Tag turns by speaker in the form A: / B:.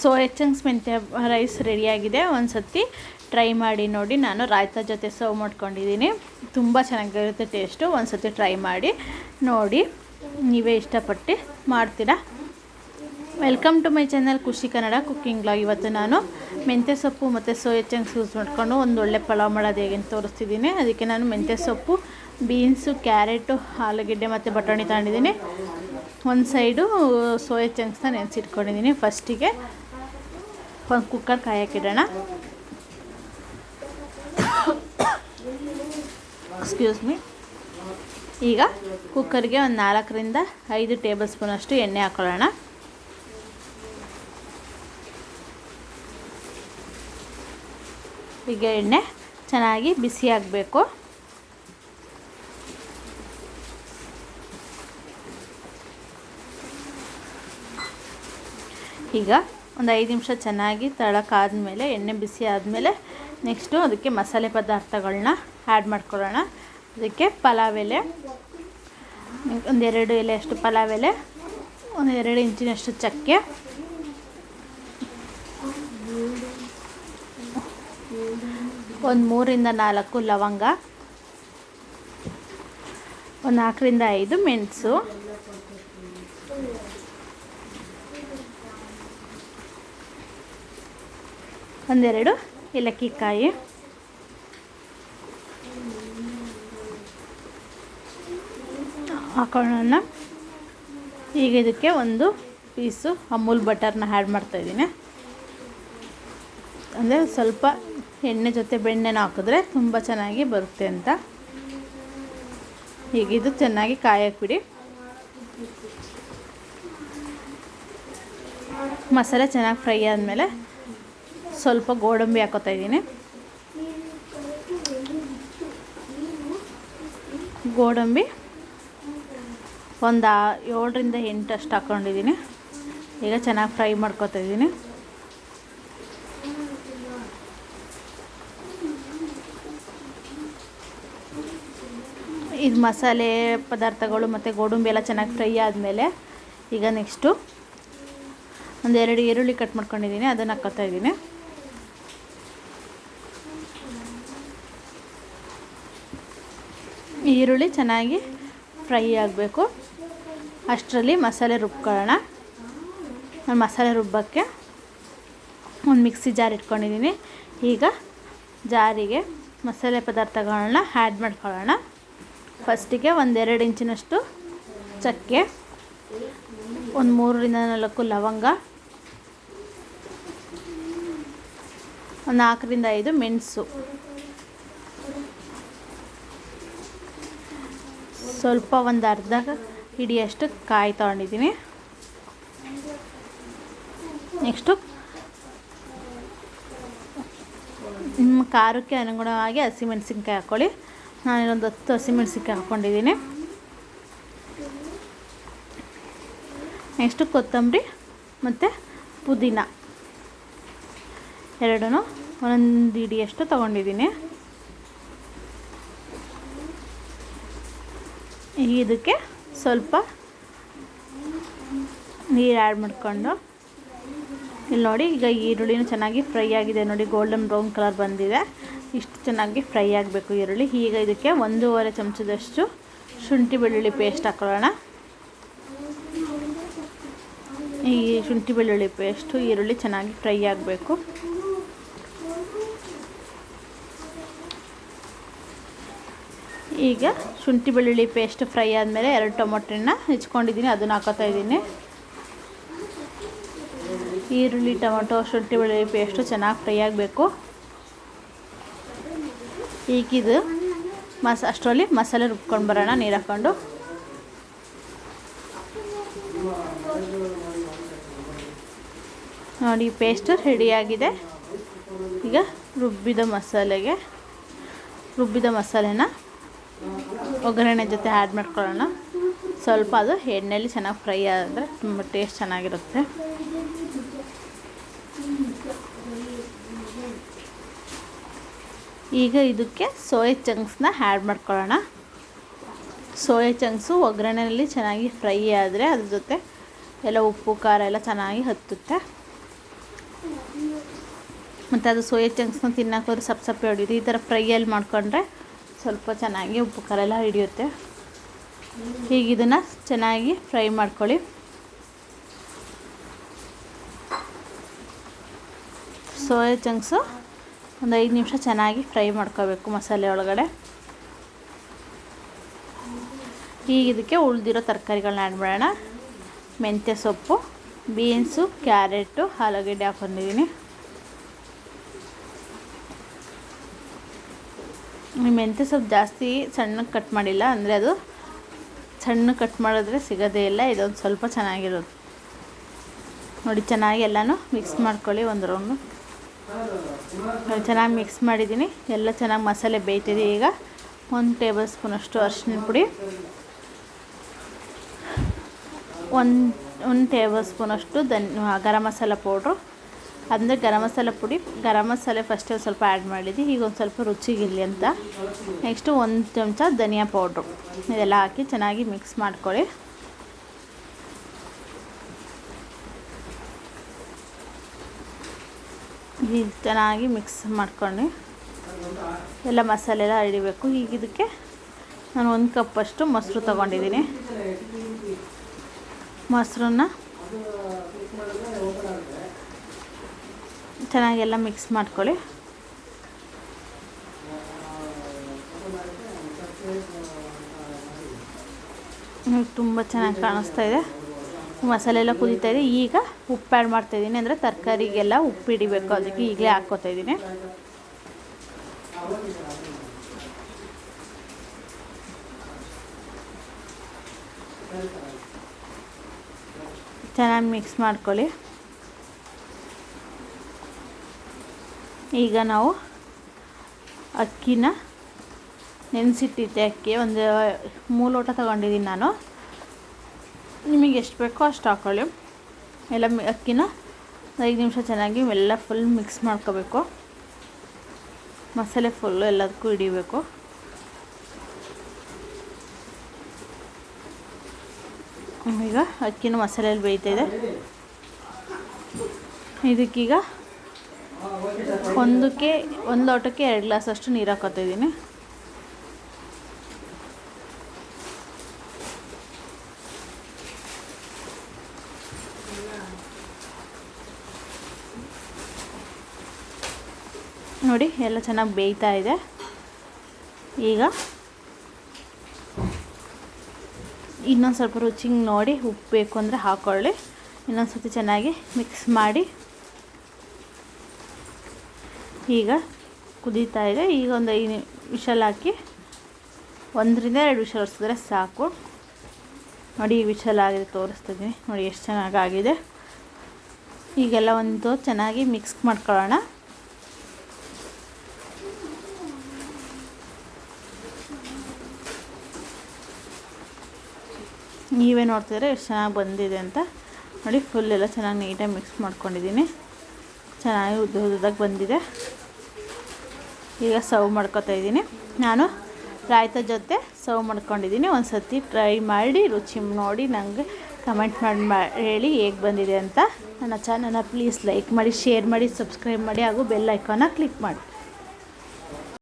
A: Soya chunks ಮೆಂತ್ಯ rice ರೆಡಿಯಾಗಿದೆ. ಒಂದು ಸತಿ ಟ್ರೈ ಮಾಡಿ ನೋಡಿ. ನಾನು ರಾಯ್ತ ಜೊತೆ ಸರ್ವ್ ಮಾಡ್ಕೊಂಡಿದ್ದೀನಿ. ತುಂಬ ಚೆನ್ನಾಗಿರುತ್ತೆ ಟೇಸ್ಟು. ಒಂದು ಸತಿ ಟ್ರೈ ಮಾಡಿ ನೋಡಿ, ನೀವೇ ಇಷ್ಟಪಟ್ಟು ಮಾಡ್ತೀರಾ. ವೆಲ್ಕಮ್ ಟು ಮೈ ಚಾನಲ್ ಖುಷಿ ಕನ್ನಡ ಕುಕ್ಕಿಂಗ್ ಬ್ಲಾಗ್. ಇವತ್ತು ನಾನು ಮೆಂತ್ಯ ಸೊಪ್ಪು ಮತ್ತು ಸೋಯಾ ಚಂಕ್ಸ್ ಯೂಸ್ ಮಾಡಿಕೊಂಡು ಒಂದು ಒಳ್ಳೆ ಪಲಾವ್ ಮಾಡೋದು ಹೇಗೆ ಅಂತ ತೋರಿಸ್ತಿದ್ದೀನಿ. ಅದಕ್ಕೆ ನಾನು ಮೆಂತ್ಯ ಸೊಪ್ಪು, ಬೀನ್ಸು, ಕ್ಯಾರೆಟು, ಆಲೂಗೆಡ್ಡೆ ಮತ್ತು ಬಟಾಣಿ ತಗೊಂಡಿದ್ದೀನಿ. ಒಂದು ಸೈಡು ಸೋಯಾ ಚಂಕ್ಸ್ನ ನೆನೆಸಿಟ್ಕೊಂಡಿದ್ದೀನಿ. ಫಸ್ಟಿಗೆ ಒಂದು ಕುಕ್ಕರ್ ಕಾಯಕ್ಕಿಡೋಣ. Excuse me. ಈಗ ಕುಕ್ಕರ್ಗೆ ಒಂದು 4ರಿಂದ 5 ಟೇಬಲ್ ಸ್ಪೂನಷ್ಟು ಎಣ್ಣೆ ಹಾಕೊಳ್ಳೋಣ. ಈಗ ಎಣ್ಣೆ ಚೆನ್ನಾಗಿ ಬಿಸಿ ಆಗಬೇಕು. ಈಗ ಒಂದು 5 ನಿಮಿಷ ಚೆನ್ನಾಗಿ ತಳಕಾದ್ಮೇಲೆ, ಎಣ್ಣೆ ಬಿಸಿ ಆದಮೇಲೆ ನೆಕ್ಸ್ಟು ಅದಕ್ಕೆ ಮಸಾಲೆ ಪದಾರ್ಥಗಳನ್ನ ಆ್ಯಡ್ ಮಾಡ್ಕೊಳ್ಳೋಣ. ಅದಕ್ಕೆ ಪಲಾವ್ ಎಲೆ, ಒಂದು 2 ಎಲೆ ಅಷ್ಟು ಪಲಾವ್ ಎಲೆ, ಒಂದು 2 ಇಂಚಿನಷ್ಟು ಚಕ್ಕೆ, ಒಂದು 3ರಿಂದ 4 ಲವಂಗ, ಒಂದು 4ರಿಂದ 5 ಮೆಣಸು, ಒಂದೆರಡು ಏಲಕ್ಕಿ ಕಾಯಿ, ಹಾಕೊಳ್ಳೋಣ. ಈಗ ಇದಕ್ಕೆ ಒಂದು ಪೀಸು ಅಮೂಲ್ ಬಟರ್ನ ಆ್ಯಡ್ ಮಾಡ್ತಾಯಿದ್ದೀನಿ. ಅಂದರೆ ಸ್ವಲ್ಪ ಎಣ್ಣೆ ಜೊತೆ ಬೆಣ್ಣೆನ ಹಾಕಿದ್ರೆ ತುಂಬ ಚೆನ್ನಾಗಿ ಬರುತ್ತೆ ಅಂತ. ಈಗ ಇದು ಚೆನ್ನಾಗಿ ಕಾಯಕ್ಕೆ ಬಿಡಿ. ಮಸಾಲೆ ಚೆನ್ನಾಗಿ ಫ್ರೈ ಆದಮೇಲೆ ಸ್ವಲ್ಪ ಗೋಡಂಬಿ ಹಾಕೋತಾ ಇದ್ದೀನಿ. ಗೋಡಂಬಿ ಒಂದು 7ರಿಂದ 8 ಅಷ್ಟು ಹಾಕ್ಕೊಂಡಿದ್ದೀನಿ. ಈಗ ಚೆನ್ನಾಗಿ ಫ್ರೈ ಮಾಡ್ಕೊತಾ ಇದ್ದೀನಿ. ಇದು ಮಸಾಲೆ ಪದಾರ್ಥಗಳು ಮತ್ತು ಗೋಡಂಬಿ ಎಲ್ಲ ಚೆನ್ನಾಗಿ ಫ್ರೈ ಆದಮೇಲೆ ಈಗ ನೆಕ್ಸ್ಟು ಒಂದು 2 ಈರುಳ್ಳಿ ಕಟ್ ಮಾಡ್ಕೊಂಡಿದ್ದೀನಿ, ಅದನ್ನು ಹಾಕ್ಕೊತಾ ಇದ್ದೀನಿ. ಈರುಳ್ಳಿ ಚೆನ್ನಾಗಿ ಫ್ರೈ ಆಗಬೇಕು. ಅಷ್ಟರಲ್ಲಿ ಮಸಾಲೆ ರುಬ್ಕೊಳ್ಳೋಣ. ನಾನು ಮಸಾಲೆ ರುಬ್ಬಕ್ಕೆ ಒಂದು ಮಿಕ್ಸಿ ಜಾರ್ ಇಟ್ಕೊಂಡಿದ್ದೀನಿ. ಈಗ ಜಾರಿಗೆ ಮಸಾಲೆ ಪದಾರ್ಥಗಳನ್ನ ಆ್ಯಡ್ ಮಾಡ್ಕೊಳ್ಳೋಣ. ಫಸ್ಟಿಗೆ ಒಂದು 2 ಇಂಚಿನಷ್ಟು ಚಕ್ಕೆ, ಒಂದು 3ರಿಂದ 4 ಲವಂಗ, ಒಂದು 4ರಿಂದ 5 ಮೆಣಸು, ಸ್ವಲ್ಪ ಒಂದು ಅರ್ಧ ಹಿಡಿಯಷ್ಟು ಕಾಯಿ ತೊಗೊಂಡಿದ್ದೀನಿ. ನೆಕ್ಸ್ಟು ನಿಮ್ಮ ಖಾರಕ್ಕೆ ಅನುಗುಣವಾಗಿ ಹಸಿಮೆಣಸಿನ್ಕಾಯಿ ಹಾಕ್ಕೊಳ್ಳಿ. ನಾನಿನ್ನೊಂದು 10 ಹಸಿಮೆಣಸಿನ್ಕಾಯಿ ಹಾಕ್ಕೊಂಡಿದ್ದೀನಿ. ನೆಕ್ಸ್ಟು ಕೊತ್ತಂಬರಿ ಮತ್ತು ಪುದೀನ ಎರಡೂ ಒಂದೊಂದು ಹಿಡಿಯಷ್ಟು ತೊಗೊಂಡಿದ್ದೀನಿ. ಇದಕ್ಕೆ ಸ್ವಲ್ಪ ನೀರು ಆ್ಯಡ್ ಮಾಡಿಕೊಂಡು, ಇಲ್ಲಿ ನೋಡಿ ಈಗ ಈರುಳ್ಳಿನೂ ಚೆನ್ನಾಗಿ ಫ್ರೈ ಆಗಿದೆ ನೋಡಿ, ಗೋಲ್ಡನ್ ಬ್ರೌನ್ ಕಲರ್ ಬಂದಿದೆ. ಇಷ್ಟು ಚೆನ್ನಾಗಿ ಫ್ರೈ ಆಗಬೇಕು ಈರುಳ್ಳಿ. ಈಗ ಇದಕ್ಕೆ 1.5 ಚಮಚದಷ್ಟು ಶುಂಠಿ ಬೆಳ್ಳುಳ್ಳಿ ಪೇಸ್ಟ್ ಹಾಕೊಳ್ಳೋಣ. ಈ ಶುಂಠಿ ಬೆಳ್ಳುಳ್ಳಿ ಪೇಸ್ಟು, ಈರುಳ್ಳಿ ಚೆನ್ನಾಗಿ ಫ್ರೈ ಆಗಬೇಕು. ಈಗ ಶುಂಠಿ ಬೆಳ್ಳುಳ್ಳಿ ಪೇಸ್ಟ್ ಫ್ರೈ ಆದಮೇಲೆ 2 ಟೊಮೊಟೊನ ಹೆಚ್ಕೊಂಡಿದ್ದೀನಿ, ಅದನ್ನು ಹಾಕೋತಾ ಇದ್ದೀನಿ. ಈರುಳ್ಳಿ, ಟೊಮೊಟೊ, ಶುಂಠಿ ಬೆಳ್ಳುಳ್ಳಿ ಪೇಸ್ಟು ಚೆನ್ನಾಗಿ ಫ್ರೈ ಆಗಬೇಕು. ಈಗಿದು ಅಷ್ಟರಲ್ಲಿ ಮಸಾಲೆ ರುಬ್ಕೊಂಡು ಬರೋಣ ನೀರು ಹಾಕ್ಕೊಂಡು. ನೋಡಿ ಪೇಸ್ಟ್ ರೆಡಿಯಾಗಿದೆ. ಈಗ ರುಬ್ಬಿದ ಮಸಾಲೆನ ಒಗ್ಗರಣೆ ಜೊತೆ ಆ್ಯಡ್ ಮಾಡ್ಕೊಳ್ಳೋಣ. ಸ್ವಲ್ಪ ಅದು ಎಣ್ಣೆಯಲ್ಲಿ ಚೆನ್ನಾಗಿ ಫ್ರೈ ಆದರೆ ತುಂಬ ಟೇಸ್ಟ್ ಚೆನ್ನಾಗಿರುತ್ತೆ. ಈಗ ಇದಕ್ಕೆ ಸೋಯಾ ಚಂಕ್ಸ್ನ ಆ್ಯಡ್ ಮಾಡ್ಕೊಳ್ಳೋಣ. ಸೋಯಾ ಚಂಕ್ಸು ಒಗ್ಗರಣೆಯಲ್ಲಿ ಚೆನ್ನಾಗಿ ಫ್ರೈ ಆದರೆ ಅದ್ರ ಜೊತೆ ಎಲ್ಲ ಉಪ್ಪು ಖಾರ ಎಲ್ಲ ಚೆನ್ನಾಗಿ ಹತ್ತುತ್ತೆ. ಮತ್ತು ಅದು ಸೋಯಾ ಚಂಕ್ಸ್ನ ತಿನ್ನೋಕೋದ್ರೆ ಸಪ್ಪೆ ಹೊಡಿಯುತ್ತೆ. ಈ ಥರ ಫ್ರೈಯಲ್ಲಿ ಮಾಡಿಕೊಂಡ್ರೆ ಸ್ವಲ್ಪ ಚೆನ್ನಾಗಿ ಉಪ್ಪು ಖಾರ ಎಲ್ಲ ಹಿಡಿಯುತ್ತೆ. ಈಗ ಇದನ್ನು ಚೆನ್ನಾಗಿ ಫ್ರೈ ಮಾಡ್ಕೊಳ್ಳಿ. ಸೋಯಾ ಚಂಕ್ಸು ಒಂದು 5 ನಿಮಿಷ ಚೆನ್ನಾಗಿ ಫ್ರೈ ಮಾಡ್ಕೋಬೇಕು ಮಸಾಲೆ ಒಳಗಡೆ. ಈಗ ಇದಕ್ಕೆ ಉಳಿದಿರೋ ತರಕಾರಿಗಳನ್ನ ಆ್ಯಡ್ ಮಾಡೋಣ. ಮೆಂತ್ಯ ಸೊಪ್ಪು, ಬೀನ್ಸು, ಕ್ಯಾರೆಟು, ಆಲೂಗಡ್ಡೆ ಹಾಕ್ಕೊಂಡಿದ್ದೀನಿ. ಈ ಮೆಂತ್ಯ ಸೊಪ್ಪು ಜಾಸ್ತಿ ಸಣ್ಣಗೆ ಕಟ್ ಮಾಡಿಲ್ಲ, ಅಂದರೆ ಅದು ಸಣ್ಣ ಕಟ್ ಮಾಡಿದ್ರೆ ಸಿಗೋದೇ ಇಲ್ಲ. ಇದೊಂದು ಸ್ವಲ್ಪ ಚೆನ್ನಾಗಿರೋದು ನೋಡಿ. ಚೆನ್ನಾಗಿ ಎಲ್ಲನೂ ಮಿಕ್ಸ್ ಮಾಡ್ಕೊಳ್ಳಿ. ಒಂದು ರೌಂಡು ಚೆನ್ನಾಗಿ ಮಿಕ್ಸ್ ಮಾಡಿದ್ದೀನಿ. ಎಲ್ಲ ಚೆನ್ನಾಗಿ ಮಸಾಲೆ ಬೇಯ್ತಿದೆ. ಈಗ 1 ಟೇಬಲ್ ಸ್ಪೂನಷ್ಟು ಅರಿಶಿನ ಪುಡಿ, 1 ಟೇಬಲ್ ಸ್ಪೂನಷ್ಟು ಗರಂ ಮಸಾಲ ಪೌಡ್ರು, ಅಂದರೆ ಗರಂ ಮಸಾಲೆ ಫಸ್ಟೇ ಸ್ವಲ್ಪ ಆ್ಯಡ್ ಮಾಡಿದ್ದೆ. ಈಗ ಒಂದು ಸ್ವಲ್ಪ ರುಚಿಗಿರಲಿ ಅಂತ. ನೆಕ್ಸ್ಟು 1 ಚಮಚ ಧನಿಯಾ ಪೌಡ್ರು, ಇದೆಲ್ಲ ಹಾಕಿ ಚೆನ್ನಾಗಿ ಮಿಕ್ಸ್ ಮಾಡ್ಕೊಳ್ಳಿ. ಈಗ ಚೆನ್ನಾಗಿ ಮಿಕ್ಸ್ ಮಾಡ್ಕೊಂಡು ಎಲ್ಲ ಮಸಾಲೆ ಎಲ್ಲ ಹಿಡಿಬೇಕು. ಈಗ ಇದಕ್ಕೆ ನಾನು 1 ಕಪ್ಪಷ್ಟು ಮೊಸರು ತೊಗೊಂಡಿದ್ದೀನಿ. ಮೊಸರನ್ನ ಚೆನ್ನಾಗೆಲ್ಲ ಮಿಕ್ಸ್ ಮಾಡ್ಕೊಳ್ಳಿ. ತುಂಬ ಚೆನ್ನಾಗಿ ಕಾಣಿಸ್ತಾ ಇದೆ. ಮಸಾಲೆ ಎಲ್ಲ ಕುದೀತಾ ಇದೆ. ಈಗ ಉಪ್ಪು ಆ್ಯಡ್ ಮಾಡ್ತಾಯಿದ್ದೀನಿ, ಅಂದರೆ ತರಕಾರಿಗೆಲ್ಲ ಉಪ್ಪು ಹಿಡಿಬೇಕು, ಅದಕ್ಕೆ ಈಗಲೇ ಹಾಕ್ಕೋತಾ ಇದ್ದೀನಿ. ಚೆನ್ನಾಗಿ ಮಿಕ್ಸ್ ಮಾಡ್ಕೊಳ್ಳಿ. ಈಗ ನಾವು ಅಕ್ಕಿನ ನೆನೆಸಿಟ್ಟಿದ್ದೆ. ಅಕ್ಕಿ ಒಂದು 3 ಲೋಟ ತೊಗೊಂಡಿದ್ದೀನಿ ನಾನು. ನಿಮಗೆ ಎಷ್ಟು ಬೇಕೋ ಅಷ್ಟು ಹಾಕ್ಕೊಳ್ಳಿ. ಎಲ್ಲ ಅಕ್ಕಿನ 5 ನಿಮಿಷ ಚೆನ್ನಾಗಿ ಎಲ್ಲ ಫುಲ್ ಮಿಕ್ಸ್ ಮಾಡ್ಕೋಬೇಕು. ಮಸಾಲೆ ಫುಲ್ಲು ಎಲ್ಲದಕ್ಕೂ ಹಿಡಿಬೇಕು. ಈಗ ಅಕ್ಕಿನ ಮಸಾಲೆಯಲ್ಲಿ ಬೇಯ್ತಾಯಿದೆ. ಇದಕ್ಕೀಗ 1 ಲೋಟಕ್ಕೆ 2 ಗ್ಲಾಸ್ ಅಷ್ಟು ನೀರು ಹಾಕೋತಿದ್ದೀನಿ. ನೋಡಿ ಎಲ್ಲ ಚೆನ್ನಾಗಿ ಬೇಯ್ತಾ ಇದೆ. ಈಗ ಇನ್ನೊಂದು ಸ್ವಲ್ಪ ರುಚಿಗೆ ನೋಡಿ ಉಪ್ಪು ಬೇಕು ಅಂದರೆ ಹಾಕ್ಕೊಳ್ಳಿ. ಇನ್ನೊಂದು ಸರ್ತಿ ಚೆನ್ನಾಗಿ ಮಿಕ್ಸ್ ಮಾಡಿ. ಈಗ ಕುದೀತಾ ಇದೆ. ಈಗ ಒಂದು 5 ವಿಷಲ್ ಹಾಕಿ 1 ರಿಂದ 2 ವಿಷಲ್ ಹೊರಿಸಿದ್ರೆ ಸಾಕು. ನೋಡಿ ಈ ವಿಷಲ್ ಆಗಿದೆ, ತೋರಿಸ್ತಿದ್ದೀನಿ ನೋಡಿ ಎಷ್ಟು ಚೆನ್ನಾಗಾಗಿದೆ. ಈಗೆಲ್ಲ ಒಂದು ಚೆನ್ನಾಗಿ ಮಿಕ್ಸ್ ಮಾಡ್ಕೊಳ್ಳೋಣ. ನೀವೇ ನೋಡ್ತಿದ್ರೆ ಎಷ್ಟು ಚೆನ್ನಾಗಿ ಬಂದಿದೆ ಅಂತ ನೋಡಿ. ಫುಲ್ ಎಲ್ಲ ಚೆನ್ನಾಗಿ ನೀಟಾಗಿ ಮಿಕ್ಸ್ ಮಾಡ್ಕೊಂಡಿದ್ದೀನಿ. ಚೆನ್ನಾಗಿ ಉದ್ದದಾಗಿ ಬಂದಿದೆ. ಈಗ ಸರ್ವ್ ಮಾಡ್ಕೊತಾ ಇದ್ದೀನಿ. ನಾನು ರಾಯ್ತ ಜೊತೆ ಸರ್ವ್ ಮಾಡ್ಕೊಂಡಿದ್ದೀನಿ. ಒಂದು ಸರ್ತಿ ಟ್ರೈ ಮಾಡಿ ರುಚಿ ನೋಡಿ ನನಗೆ ಕಮೆಂಟ್ ಮಾಡಿ ಹೇಳಿ ಹೇಗೆ ಬಂದಿದೆ ಅಂತ. ನನ್ನ ಚಾನಲ್ನ ಪ್ಲೀಸ್ ಲೈಕ್ ಮಾಡಿ, ಶೇರ್ ಮಾಡಿ, ಸಬ್ಸ್ಕ್ರೈಬ್ ಮಾಡಿ ಹಾಗೂ ಬೆಲ್ ಐಕಾನ್ನ ಕ್ಲಿಕ್ ಮಾಡಿ.